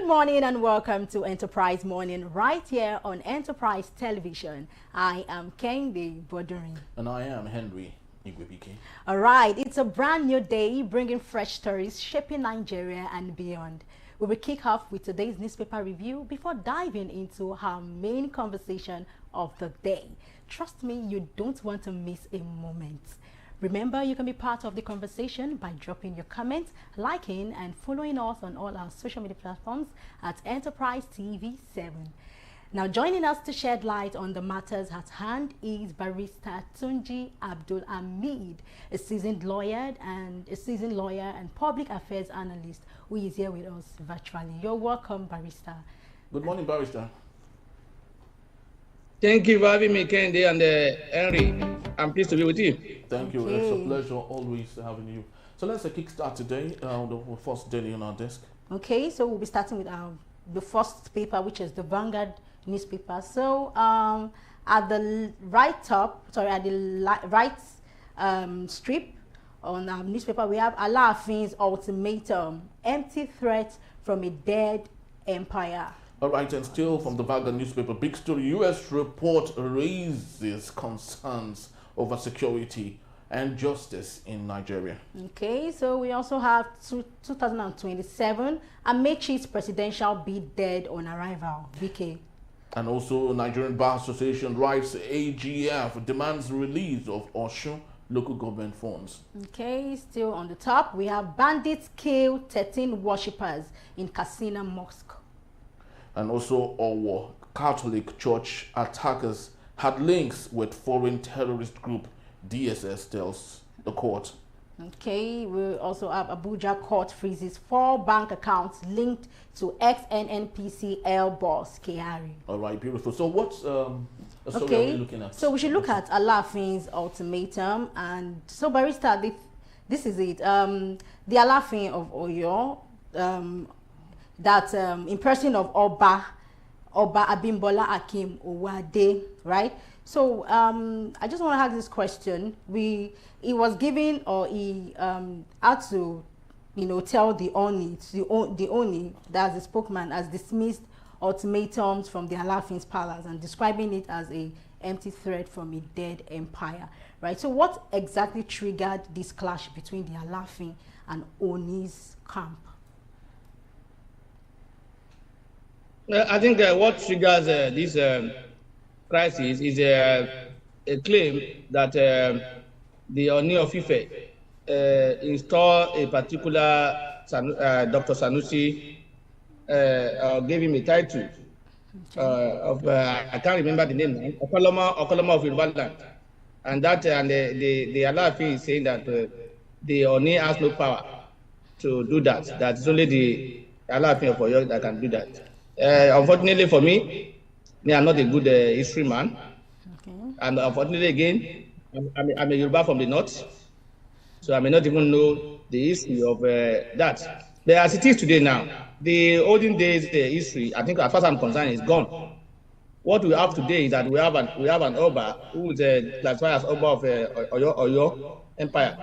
morning and welcome to Enterprise Morning right here on Enterprise Television. I am Kendi Boduri. And I am Henry Igwebike. All right, it's a brand new day bringing fresh stories shaping Nigeria and beyond. We will kick off with today's newspaper review before diving into our main conversation of the day. Trust me, you don't want to miss a moment. Remember, you can be part of the conversation by dropping your comments, liking and following us on all our social media platforms at EnterpriseTV7. Now, joining us to shed light on the matters at hand is barrister Tunji Abdulhameed, a seasoned lawyer and public affairs analyst who is here with us virtually. You're welcome, barrister. Good morning, barrister. Thank you for having me, Kendi and Henry. I'm pleased to be with you. Thank you. It's a pleasure always having you. So let's kickstart today, the first daily on our desk. Okay, so we'll be starting with the first paper, which is the Vanguard newspaper. So at the right strip on our newspaper, we have Alaafen's ultimatum, empty threat from a dead empire. All right, and still from the Vanguard newspaper, big story, U.S. report raises concerns over security and justice in Nigeria. Okay, so we also have 2027, Amechi's presidential bid dead on arrival, VK. And also Nigerian Bar Association writes AGF demands release of Osun local government funds. Okay, still on the top, we have bandits kill 13 worshippers in Katsina Mosque. And also our Catholic Church attackers had links with foreign terrorist group DSS, tells the court. Okay, we also have Abuja court freezes 4 bank accounts linked to ex-NNPCL boss Kyari. All right, beautiful. So what's are we looking at? So we should look at Alaafen's ultimatum, and so barrister, this is it. The Alaafen of Oyo, that in person of Oba Abimbola Akim Owade, right? So I just want to ask this question. He was given, or he had to, tell the Oni, that's the spokesman, as dismissed ultimatums from the Alaafen's palace and describing it as a empty threat from a dead empire, right? So what exactly triggered this clash between the Alaafen and Oni's camp? I think what triggers this crisis is a claim that the Oni of Ife installed a particular Dr. Sanusi, gave him a title of, I can't remember the name now, Okoloma of Yoruba land. And that, and the Alaafen is saying that the Oni has no power to do that. That is only the Alaafen of Oyo that can do that. Unfortunately for me, I'm not a good history man. Okay. And unfortunately again, I'm a Yoruba from the north, so I may not even know the history of that. But as it is today now, the olden days history, I think as far as I'm concerned, is gone. What we have today is that we have an Oba who is classified as Oba of Oyo Empire.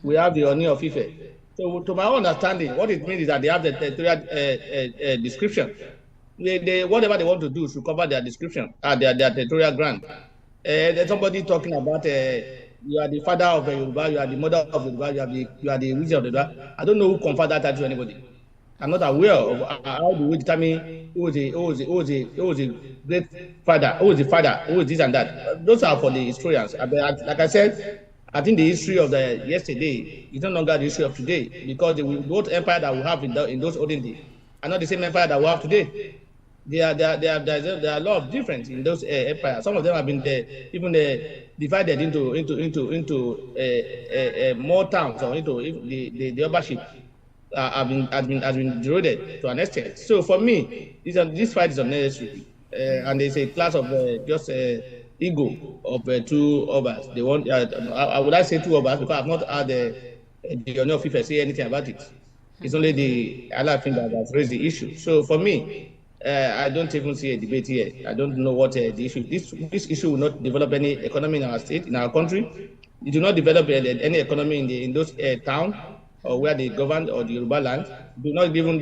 We have the Oni of Ife. So, to my understanding, what it means is that they have the territorial description. Whatever they want to do should cover their description, their territorial grant. There's somebody talking about you are the father of Yoruba, you are the mother of Yoruba, you are the wizard of Yoruba. I don't know who conferred that title to anybody. I'm not aware of how do we determine who is a great father, who is the father, who is this and that. Those are for the historians. Like I said, I think the history of the yesterday is no longer the history of today, because the both empire that we have in those olden days are not the same empire that we have today. There are a lot of difference in those empires. Some of them have been even divided into more towns, or into the ownership has been eroded to an extent. So for me, this fight is unnecessary, and there's a class of just ego of 2 Obas. They want. I would like to say 2 Obas because I've not had the Oni of Ife say anything about it. It's only the Alaafen that has raised the issue. So for me, I don't even see a debate here. I don't know what the issue. This issue will not develop any economy in our state, in our country. It will not develop any economy in those towns. or where they govern, or the Yoruba land, do not even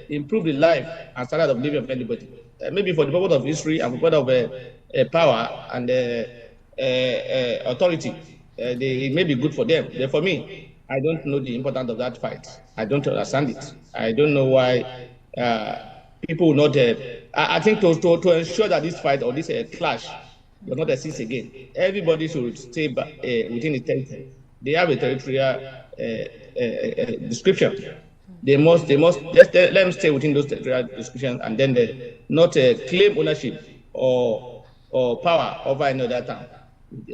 improve the life and standard of living of anybody. Maybe for the purpose of history and for the purpose of power and authority, it may be good for them. But for me, I don't know the importance of that fight. I don't understand it. I don't know why people will not. I think to ensure that this fight or this clash will not exist again, everybody should stay within the territory. They have a territorial description. They must let them stay within those territorial descriptions, and then they not claim ownership or power over another town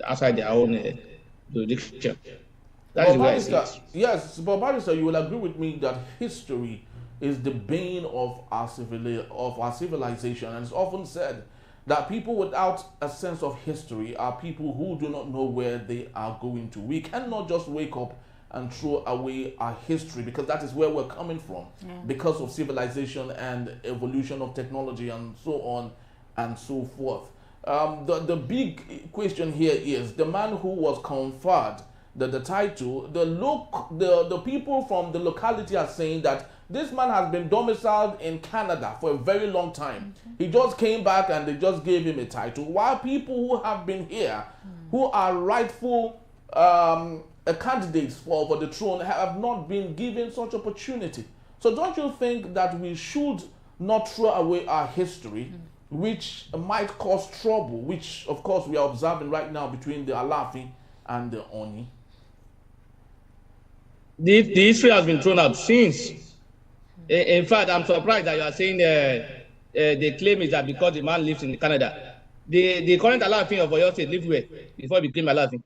outside their own jurisdiction. That is where it is. Yes, but Barrister, you will agree with me that history is the bane of our civilization, and it's often said that people without a sense of history are people who do not know where they are going to. We cannot just wake up and throw away our history, because that is where we're coming from, because of civilization and evolution of technology and so on and so forth. The big question here is the man who was conferred the title. The people from the locality are saying that this man has been domiciled in Canada for a very long time. He just came back and they just gave him a title, while people who have been here, who are rightful candidates for the throne, have not been given such opportunity. So don't you think that we should not throw away our history, which might cause trouble, which of course we are observing right now between the Alaafin and the Oni? The history has been thrown out since. In fact, I'm surprised that you are saying the claim is that because the man lives in Canada. The current Alaafin of Oyo State lived where before he became Alaafin?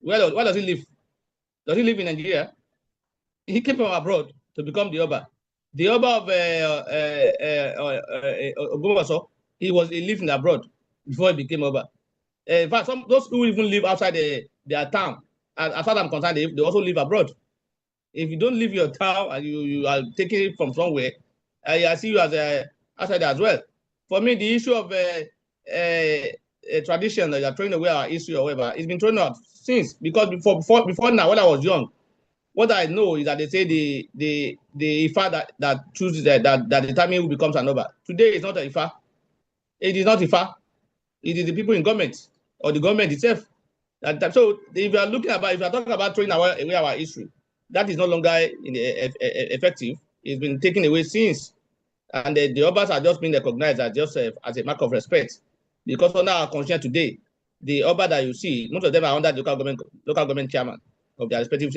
Where does he live? Does he live in Nigeria? He came from abroad to become the Oba. The Oba of Ogbomoso, he lived in abroad before he became Oba. In fact, those who even live outside their town, as far as I'm concerned, they also live abroad. If you don't leave your town and you are taking it from somewhere, I see you as outside as well. For me, the issue of a tradition that you are throwing away our history or whatever, it's been thrown out since. Because before now, when I was young, what I know is that they say the Ifa that chooses that determines who becomes an Oba. Today it's not an Ifa. It is not Ifa. It is the people in government or the government itself. So if you are talking about throwing away our history, that is no longer effective. It's been taken away since, and the Obas are just being recognized as just as a mark of respect. Because under our constitution today, the Oba that you see, most of them are under the local government chairman of their respective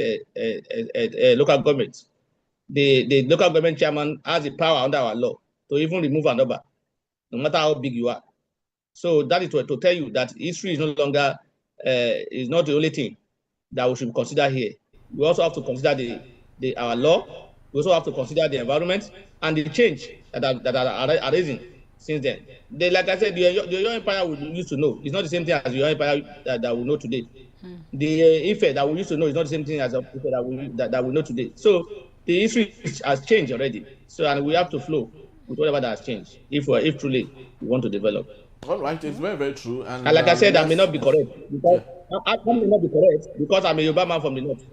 local governments. The local government chairman has the power under our law to even remove an Oba, no matter how big you are. So that is to tell you that history is no longer is not the only thing that we should consider here. We also have to consider our law. We also have to consider the environment and the change that are arising since then. Like I said, the Oyo Empire we used to know is not the same thing as the Oyo Empire that we know today. The Ife that we used to know is not the same thing as the Ife that we know today. So the history has changed already. So and we have to flow with whatever that has changed if truly we want to develop. All right, it's very, very true. And like I said, I may not be correct because I may not be correct because I'm a Yoruba man from the north.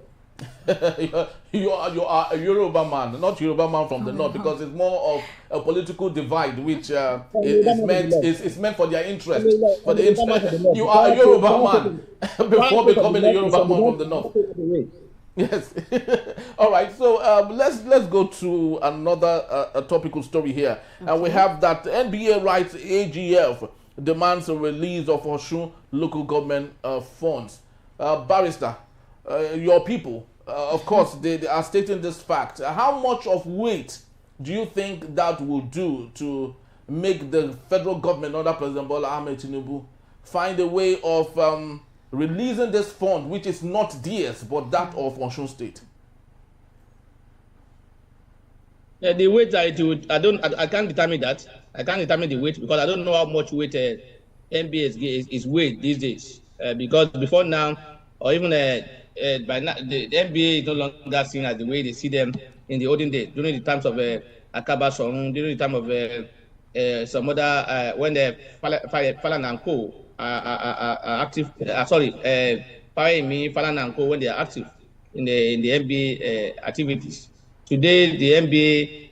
you are a Yoruba man, not Yoruba man from the north, because it's more of a political divide, which is meant for their interest. For the interest, you are a Yoruba man before becoming a Yoruba man from the north. Yes. All right. So let's go to another topical story here, and we have that NBA writes AGF demands a release of Osun local government funds. Barrister, your people, of course, they are stating this fact. How much of weight do you think that will do to make the federal government, under President Bola Ahmed Tinubu, find a way of releasing this fund, which is not theirs, but that of Osun State? The weight that it would, I can't determine that. I can't determine the weight because I don't know how much weight NBA is weight these days. Because before now, or even by now, the NBA is no longer seen as the way they see them in the olden days, during the times of Akaba Song, during the time of some other, when the Falan and Co. are active, Falan and Co. when they are active. in the MBA activities. Today, the MBA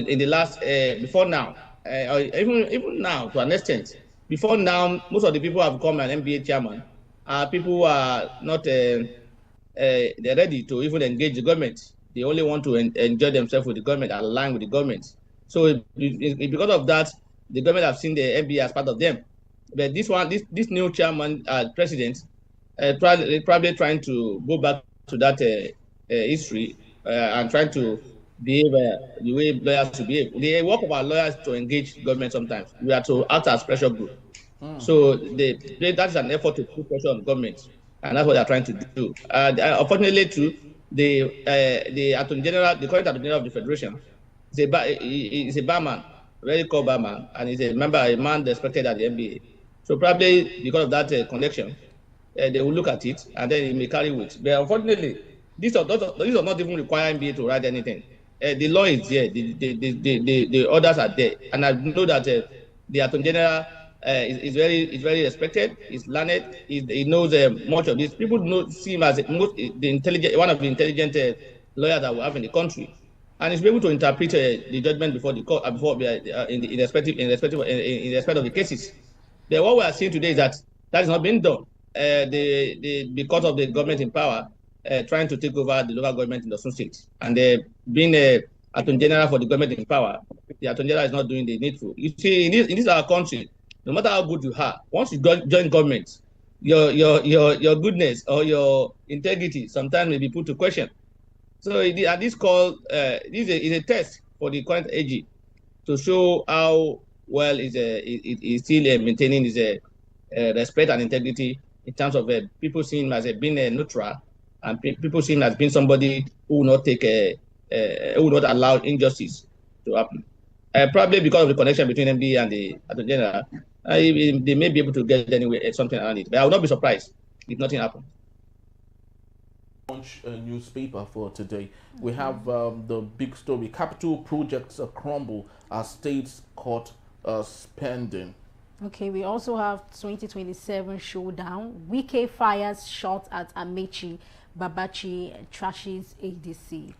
in the last before now, or even now to an extent, before now, most of the people who have become an MBA chairman are people who are not they're ready to even engage the government. They only want to enjoy themselves with the government, align with the government. So because of that, the government have seen the MBA as part of them. But this new chairman, president, probably trying to go back to that history and trying to behave the way lawyers to behave. The work of our lawyers to engage government sometimes. We are to act as pressure group. So that is an effort to put pressure on government, and that's what they are trying to do. Unfortunately, too, the Attorney General, the current Attorney General of the Federation, is a barman, very called barman, and he's a man respected at the NBA. So probably because of that connection, they will look at it and then it may carry weight. But unfortunately, these does not even require NBA to write anything. The law is there, the orders are there, and I know that the Attorney General is very respected. He's learned. He knows much of this. People see him as one of the intelligent lawyers that we have in the country, and he's able to interpret the judgment before the court, in respect of the cases. But what we are seeing today is that is not being done. Because of the government in power trying to take over the local government in the Osun State, and being a Attorney General for the government in power, the Attorney General is not doing the needful. You see, in this our country, no matter how good you are, once you join government, your goodness or your integrity sometimes may be put to question. So at this call, this is a test for the current AG to show how well is still maintaining his respect and integrity in terms of people seeing him as being neutral, and people seeing him as being somebody who will not who will not allow injustice to happen. Probably because of the connection between MD and the Attorney General, they may be able to get anyway something around it. But I will not be surprised if nothing happens. Launch a newspaper for today. We have the big story: capital projects crumble as states caught spending. Okay, we also have 2027 showdown. Wike fires shot at Amechi, Babachi trashes ADC.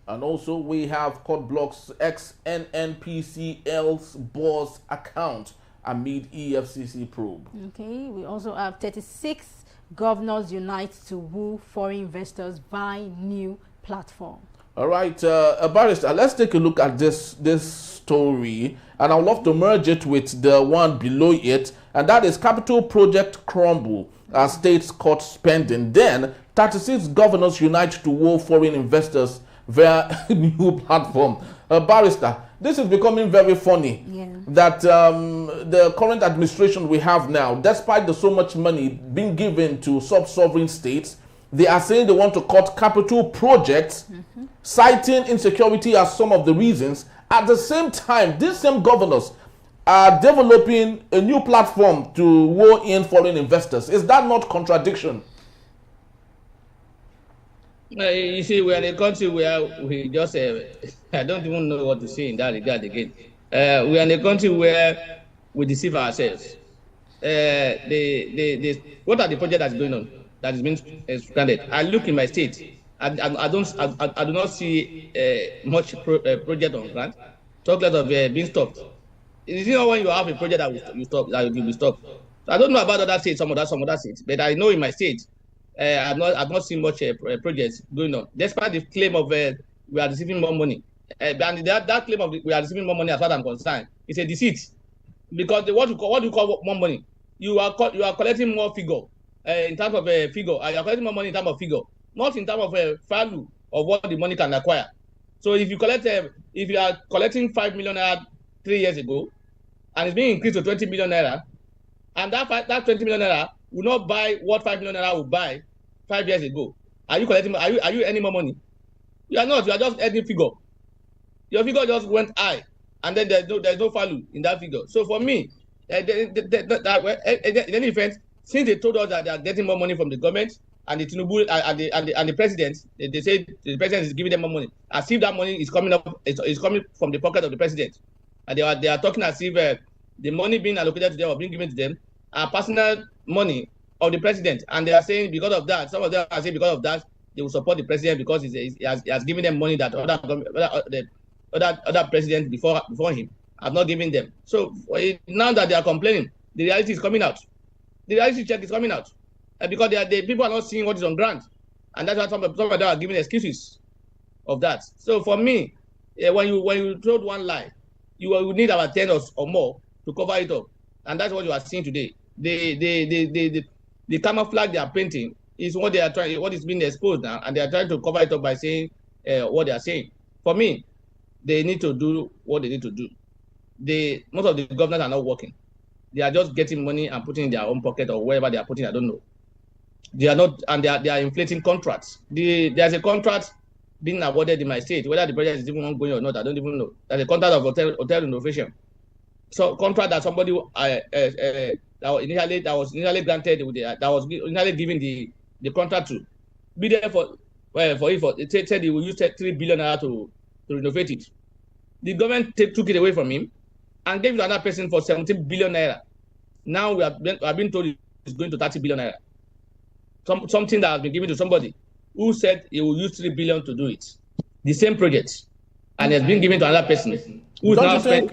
And also we have court blocks ex-NNPCL's boss account amid EFCC probe. Okay, we also have 36 governors unite to woo foreign investors by new platform. All right, Barrister, let's take a look at this story, and I'd love to merge it with the one below it, and that is capital project crumble as states cut spending. Then 36 governors unite to woo foreign investors via new platform. Barrister, this is becoming very funny that the current administration we have now, despite the so much money being given to sub-sovereign states, they are saying they want to cut capital projects, citing insecurity as some of the reasons. At the same time, these same governors are developing a new platform to woo in foreign investors. Is that not contradiction? You see, we're in a country where we just, I don't even know what to say in that regard again. We are in a country where we deceive ourselves. What are the projects that's going on, that is being stranded? I look in my state, I do not see much project on ground. Talk less of being stopped. It's not when you have a project that will be stopped. So I don't know about other states, some other states, but I know in my state, I've not seen much projects going on, despite the claim of we are receiving more money. And that claim of we are receiving more money, as far as I'm concerned, is a deceit. Because what you call more money, you are collecting more figure in terms of figure. You are collecting more money in terms of figure, not in terms of value of what the money can acquire. So if you are collecting 5 million naira 3 years ago, and it's being increased to 20 million naira, and that 20 million naira will not buy what 5 million naira will buy 5 years ago. Are you collecting? Are you earning more money? You are not. You are just earning figure. Your figure just went high, and then there's no value in that figure. So for me, in any event, since they told us that they are getting more money from the government, and the Tinubu and the president, they say the president is giving them more money, as if that money is coming from the pocket of the president, and they are talking as if the money being allocated to them or being given to them are personal money of the president, and they are saying because of that, some of them are saying because of that, they will support the president because he has given them money that other presidents before him have not given them. So now that they are complaining, the reality is coming out. The reality check is coming out because people are not seeing what is on ground, and that's why some of them are giving excuses of that. So for me, when you told one lie, you will need about 10 or more to cover it up, and that's what you are seeing today. The camouflage they are painting is what they are trying, what is being exposed now, and they are trying to cover it up by saying what they are saying. For me, they need to do what they need to do. Most of the governors are not working. They are just getting money and putting in their own pocket or wherever they are putting. I don't know. They are not, and they are inflating contracts. There's a contract being awarded in my state, whether the project is even ongoing or not, I don't even know. There's a contract of hotel renovation. So contract that somebody that was initially granted that was initially given the contract to be there for it said he will use 3 billion naira to renovate it. The government took it away from him and gave it to another person for 17 billion naira. Now we have been told it's going to 30 billion naira. Something that has been given to somebody who said he will use 3 billion to do it. The same project, and it's been given to another person who is now spent.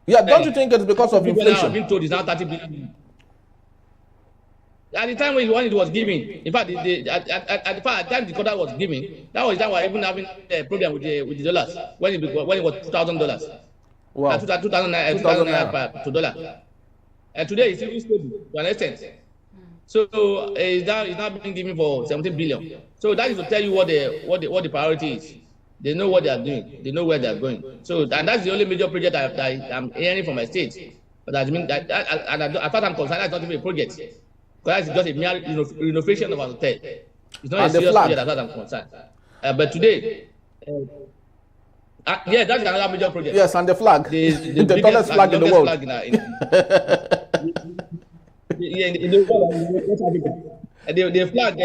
Yeah, don't you think it's because of inflation? I've been told it's now 30 billion. At the time when it was given, in fact, at the time the contract was given, that was the time we were even having a problem with the dollars when it was $2,000. Wow. 2,000 naira to dollar. And today it's even stable to an extent. So it's now being given for 17 billion. So that is to tell you what the priority is. They know what they are doing. They know where they are going. So and that's the only major project that I'm hearing from my state. But that means that, and as far as I'm concerned, that's not even a project. Because it's just a mere renovation of a hotel. It's not a serious project as far as I'm concerned. But today, yeah, that's another major project. Yes, and the flag, the tallest flag in the world. Flag in the world. The flag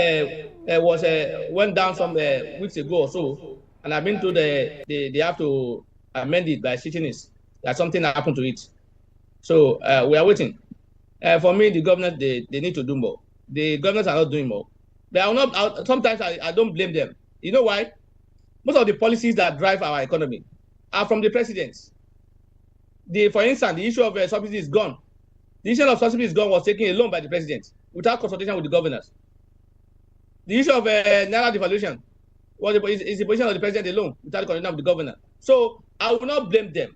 went down some weeks ago or so, and I've been told they have to amend it by citizens that something happened to it. So we are waiting. For me, the governors they need to do more. The governors are not doing more. They are not. Sometimes I don't blame them. You know why? Most of the policies that drive our economy are from the presidents. For instance, the issue of subsidy is gone. The issue of subsidy is gone was taken alone by the president without consultation with the governors. The issue of naira devaluation is the position of the president alone without consultation with the governor. So I will not blame them.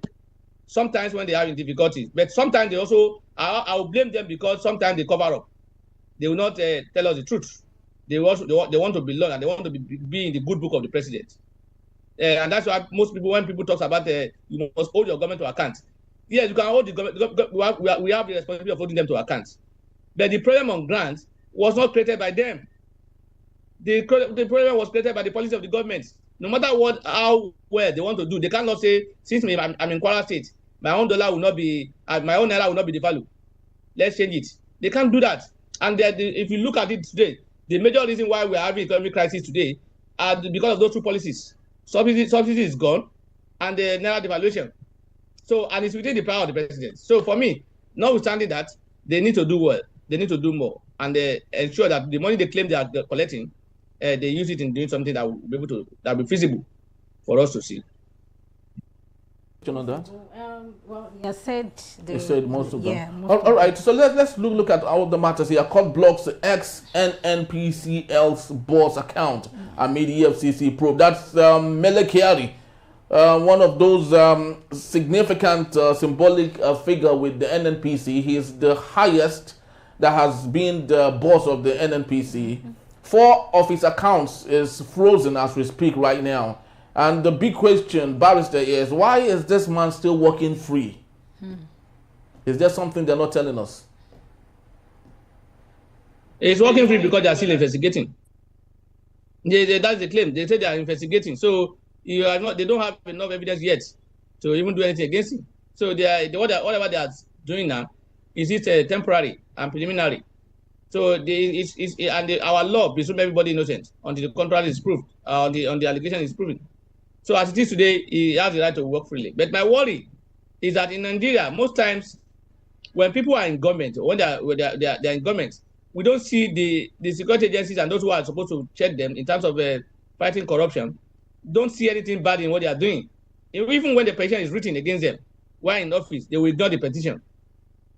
Sometimes when they are in difficulties, but sometimes they also I will blame them because sometimes they cover up. They will not tell us the truth. They want to belong and they want to be in the good book of the president. And that's why most people, when people talk about you must hold your government to account. Yes, you can hold the government. We have the responsibility of holding them to account. But the problem on grants was not created by them. The problem was created by the policy of the government. No matter how well they want to do, they cannot say, since I'm in Kwara State, my own dollar will not be, my own naira will not be the value. Let's change it. They can't do that. And if you look at it today, the major reason why we are having economic crisis today are because of those two policies. Subsidy is gone, and the naira devaluation. So, and it's within the power of the president. So, for me, notwithstanding that, they need to do well. They need to do more, and they ensure that the money they claim they are collecting, they use it in doing something that will be able to be feasible for us to see. On that? Well, you said most of them. Yeah, all right. So let's look at all the matters here. Court blocks ex-NNPCL's boss account amid EFCC probe. That's Mele Kyari, one of those significant symbolic figure with the NNPC. He is the highest that has been the boss of the NNPC. 4 of his accounts is frozen as we speak right now. And the big question, Barrister, is why is this man still working free? Is there something they're not telling us? He's working free because they are still investigating. That's the claim. They say they are investigating. So they don't have enough evidence yet to even do anything against him. So whatever they are doing now is it temporary and preliminary. So our law presumes everybody innocent until the contrary is proved, on the allegation is proven. So as it is today, he has the right to work freely. But my worry is that in Nigeria, most times when people are in government, when they are in government, we don't see the security agencies and those who are supposed to check them in terms of fighting corruption, don't see anything bad in what they are doing. Even when the petition is written against them, while in office, they will ignore the petition.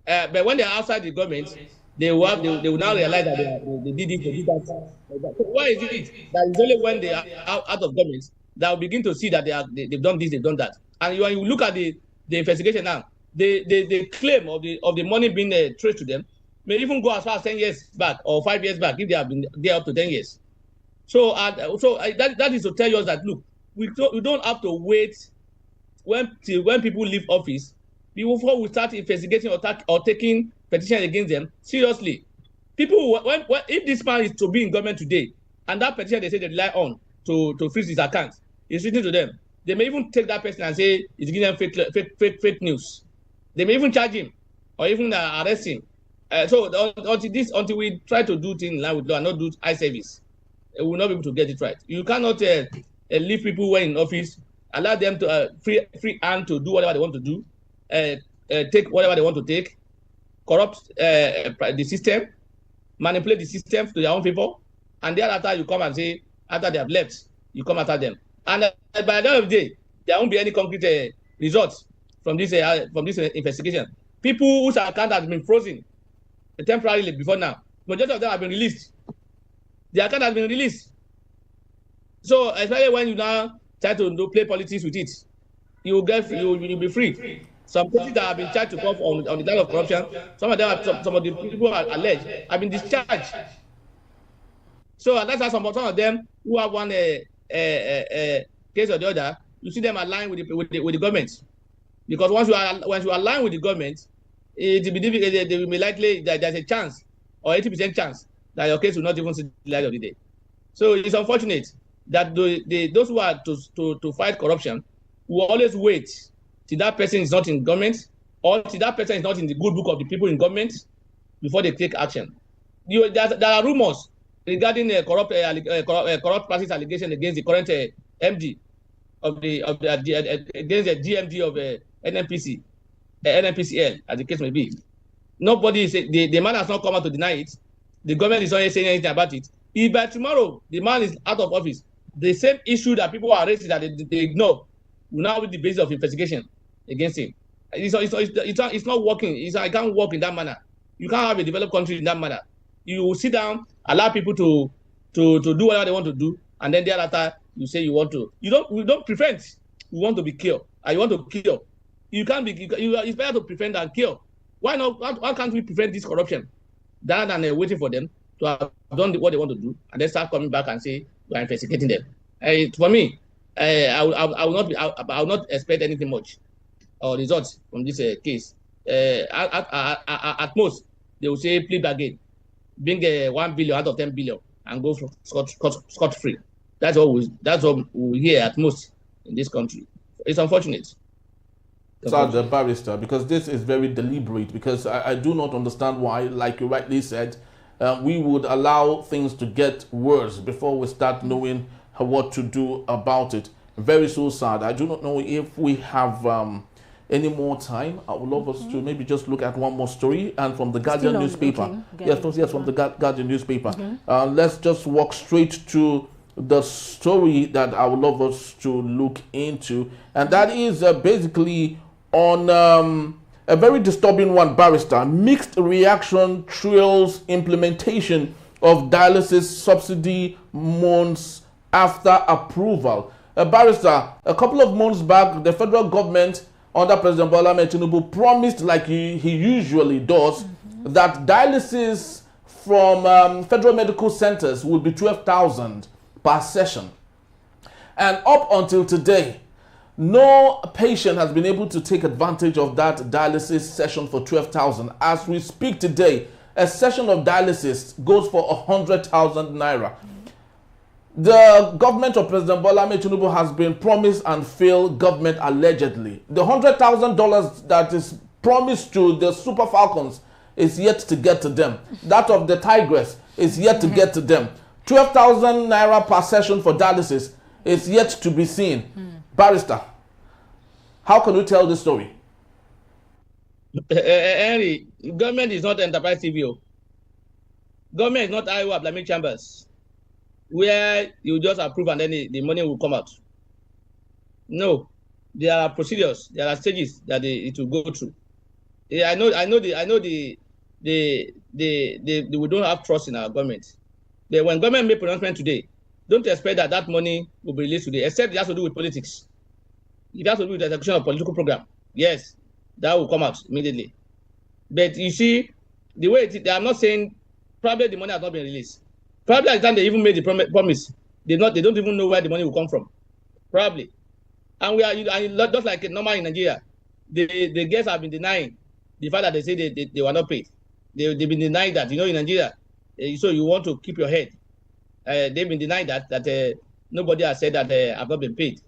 But when they are outside the government, they will now realize that they did it, they did that. So why is it that it's only when they are out of government that will begin to see that they've done this, they've done that? And when you look at the investigation now, the claim of the money being traced to them may even go as far as 10 years back or 5 years back if they have been there up to 10 years. So that is to tell us that, look, we don't have to wait till when people leave office before we start investigating or taking petition against them seriously. People, if this man is to be in government today, and that petition they say they rely on to freeze his account is written to them, they may even take that person and say it's giving them fake news. They may even charge him or even arrest him. So until we try to do things in line with law and not do eye service, we will not be able to get it right. You cannot leave people when in office, allow them to free hand to do whatever they want to do, take whatever they want to take, corrupt the system, manipulate the system to their own people, and thereafter you come and say, after they have left, you come after them. And by the end of the day, there won't be any concrete results from this investigation. People whose account has been frozen temporarily before now, majority of them have been released. The account has been released. So especially when you now try to play politics with it, you'll be free. Some cases that have been charged to court on the type of corruption, some of them, some of the people are alleged, have been discharged. So that's why some of them who have one case or the other, you see them aligned with the government. Because once you align with the government, it will be difficult. They will be likely that there's a chance or 80% chance that your case will not even see the light of the day. So it's unfortunate that those who are to fight corruption will always wait till that person is not in government or till that person is not in the good book of the people in government before they take action. There are rumors regarding corrupt practice allegation against the current MD against the GMD of NNPCL, as the case may be. Nobody is the man has not come out to deny it. The government is not saying anything about it. If by tomorrow the man is out of office, the same issue that people are raising that they ignore will now be the basis of investigation against him. It's not working. I can't work in that manner. You can't have a developed country in that manner. You will sit down, allow people to do whatever they want to do, and then thereafter you say you want to. We don't prevent. We want to be cure. You want to cure. You can't be. It's better to prevent than cure. Why not? Why can't we prevent this corruption rather than waiting for them to have done what they want to do and then start coming back and say we are investigating them? For me, I will not expect anything much or results from this case. At most, they will say plead again, bring 1 billion out of 10 billion, and go for scot free. That's what we hear at most in this country. It's unfortunate. So the barrister, because this is very deliberate, because I do not understand why, like you rightly said, we would allow things to get worse before we start knowing what to do about it. Very so sad. I do not know if we have any more time. I would love us to maybe just look at one more story, and from the Guardian newspaper. Yes, from the Guardian newspaper. Let's just walk straight to the story that I would love us to look into, and that is basically on a very disturbing one, barrister. Mixed reaction trails implementation of dialysis subsidy months after approval. Barrister, a couple of months back, the federal government under President Bola Ahmed Tinubu promised, like he usually does, that dialysis from federal medical centers would be 12,000 per session. And up until today, no patient has been able to take advantage of that dialysis session for 12,000. As we speak today, a session of dialysis goes for 100,000 naira. The government of President Bola Ahmed Tinubu has been promised and failed government allegedly. The $100,000 that is promised to the Super Falcons is yet to get to them. That of the Tigress is yet to get to them. 12,000 naira per session for dialysis is yet to be seen. Barrister, how can you tell this story? Henry, government is not Enterprise TV. Government is not IO Abdulhameed chambers, where you just approve and then the money will come out. No, there are procedures, there are stages that it will go through. Yeah, I know we don't have trust in our government. When government make pronouncement today, don't expect that money will be released today, except it has to do with politics. It has to do with the execution of political program. Yes, that will come out immediately. But you see, the way I'm not saying probably the money has not been released. Probably at the time they even made the promise, they don't even know where the money will come from. Probably. And just like normal in Nigeria, the guests have been denying the fact that they say they were not paid. They've been denying that, in Nigeria. So you want to keep your head. They've been denying that nobody has said that have not been paid.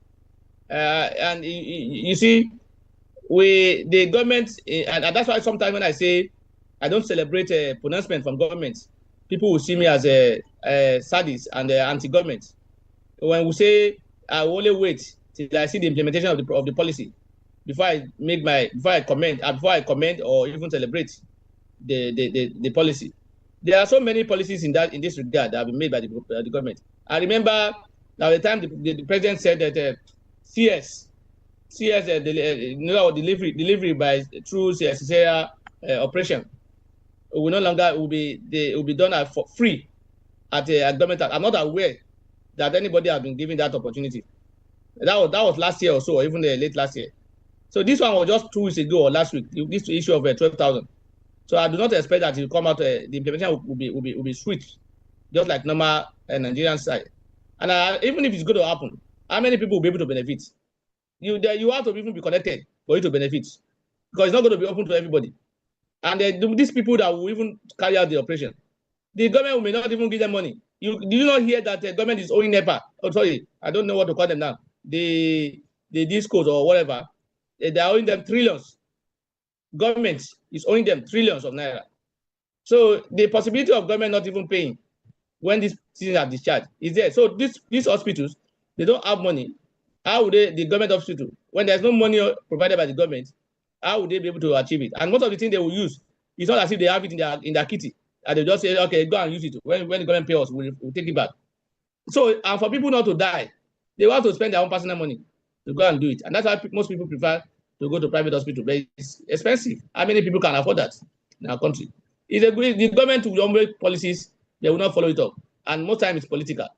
And you see, the government, and that's why sometimes when I say I don't celebrate a pronouncement from government, people will see me as a sadist and anti-government. When we say I will only wait till I see the implementation of the policy before I comment or even celebrate the policy. There are so many policies in this regard that have been made by the government. I remember at the time the president said that CS delivery by through cesarean operation will no longer will be done for free at government. I'm not aware that anybody has been given that opportunity. That was last year or so, or even late last year. So this one was just 2 weeks ago or last week. This issue of 12,000. So I do not expect that it will come out. The implementation will be sweet, just like normal Nigerian side. And even if it's going to happen, how many people will be able to benefit? You have to even be connected for you to benefit, because it's not going to be open to everybody. And these people that will even carry out the operation, the government may not even give them money. Do you not hear that the government is owing NEPA? Oh, sorry, I don't know what to call them now. The discos or whatever, they are owing them trillions. Government is owing them trillions of naira. So the possibility of government not even paying when these things are discharged is there. So these hospitals, they don't have money. How would the government hospital, when there's no money provided by the government, how would they be able to achieve it? And most of the things they will use, it's not as if they have it in their kitty, and they just say, okay, go and use it. When the government pays us, we'll take it back. So, and for people not to die, they want to spend their own personal money to go and do it. And that's why most people prefer to go to private hospital, but it's expensive. How many people can afford that in our country? The government will make policies, they will not follow it up. And most times it's political.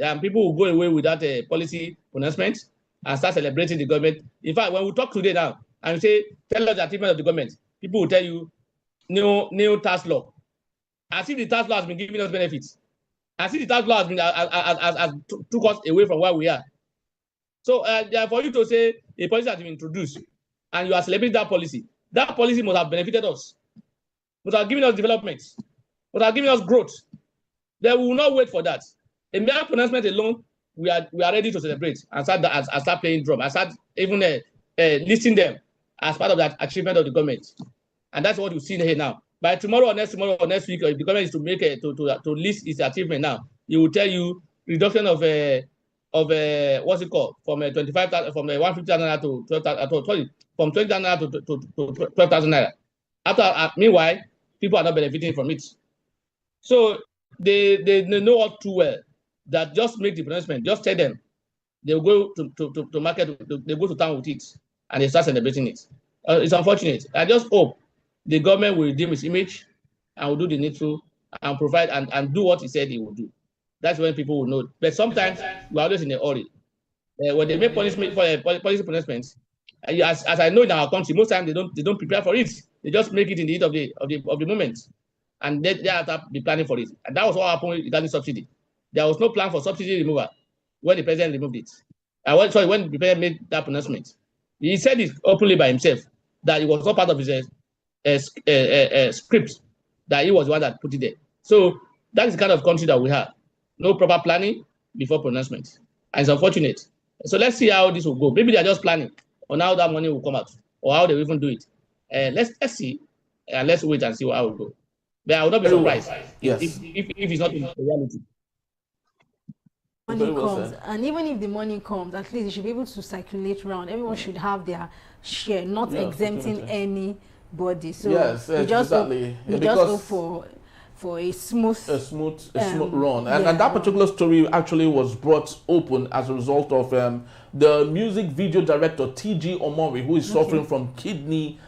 And people will go away with that policy pronouncement and start celebrating the government. In fact, when we talk today now and we say, tell us the achievement of the government, people will tell you new tax law. As if the tax law has been giving us benefits. As if the tax law has took us away from where we are. So for you to say a policy has been introduced and you are celebrating that policy must have benefited us, must have given us development, must have given us growth. They will not wait for that. A mere pronouncement alone, we are ready to celebrate and start playing drum and start even listing them as part of that achievement of the government. And that's what you see here now. By tomorrow or next week, if the government is to make to list its achievement now, it will tell you reduction of what's it called, from 25,000 from 150,000 naira to 12,000, from 20,000 naira to 12,000 naira. After meanwhile, people are not benefiting from it. So they know all too well that just make the pronouncement, just tell them they'll go to market, they go to town with it, and they start celebrating it. It's unfortunate. I just hope the government will redeem its image and will do the needful and provide and do what he said he would do. That's when people will know. But sometimes we're always in a hurry. When they make policy punishments, as I know in our country, most times they don't prepare for it. They just make it in the heat of the moment, and they have to be planning for it. And that was what happened regarding subsidy. There was no plan for subsidy removal when the president removed it. When the president made that pronouncement, he said it openly by himself that it was not part of his script, that he was the one that put it there. So that is the kind of country that we have. No proper planning before pronouncement. And it's unfortunate. So let's see how this will go. Maybe they're just planning on how that money will come out or how they will even do it. Let's see, and let's wait and see how it will go. But I will not be surprised if it's not in reality. Money comes, and even if the money comes, at least it should be able to circulate around. Everyone should have their share, not exempting anybody. So yes, we just hope for a smooth run. And that particular story actually was brought open as a result of the music video director TG Omori, who is suffering from kidney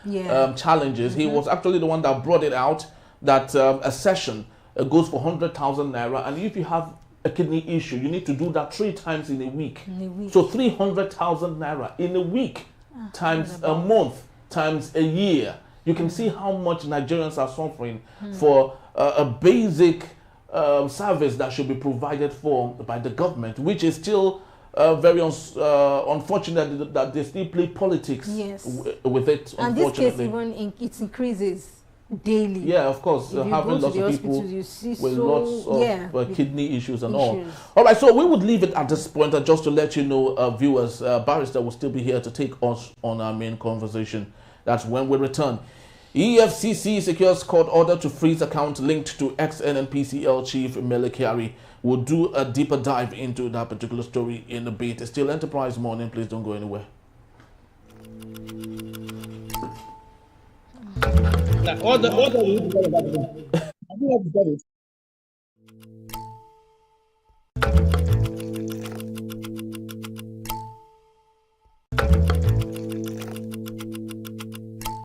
challenges. He was actually the one that brought it out that a session goes for 100,000 naira, and if you have a kidney issue, you need to do that 3 times in a week. So 300,000 naira in a week times a month times a year. You can see how much Nigerians are suffering for a basic service that should be provided for by the government, which is still very unfortunate that they still play politics with it. And this case, even it increases daily. Yeah, of course, having lots of people with lots of kidney issues and all. All right, so we would leave it at this point, and just to let you know, viewers, Barrister will still be here to take us on our main conversation. That's when we return. EFCC secures court order to freeze account linked to ex-NNPCL chief Mele Kyari. We'll do a deeper dive into that particular story in a bit. It's still Enterprise Morning. Please don't go anywhere. All the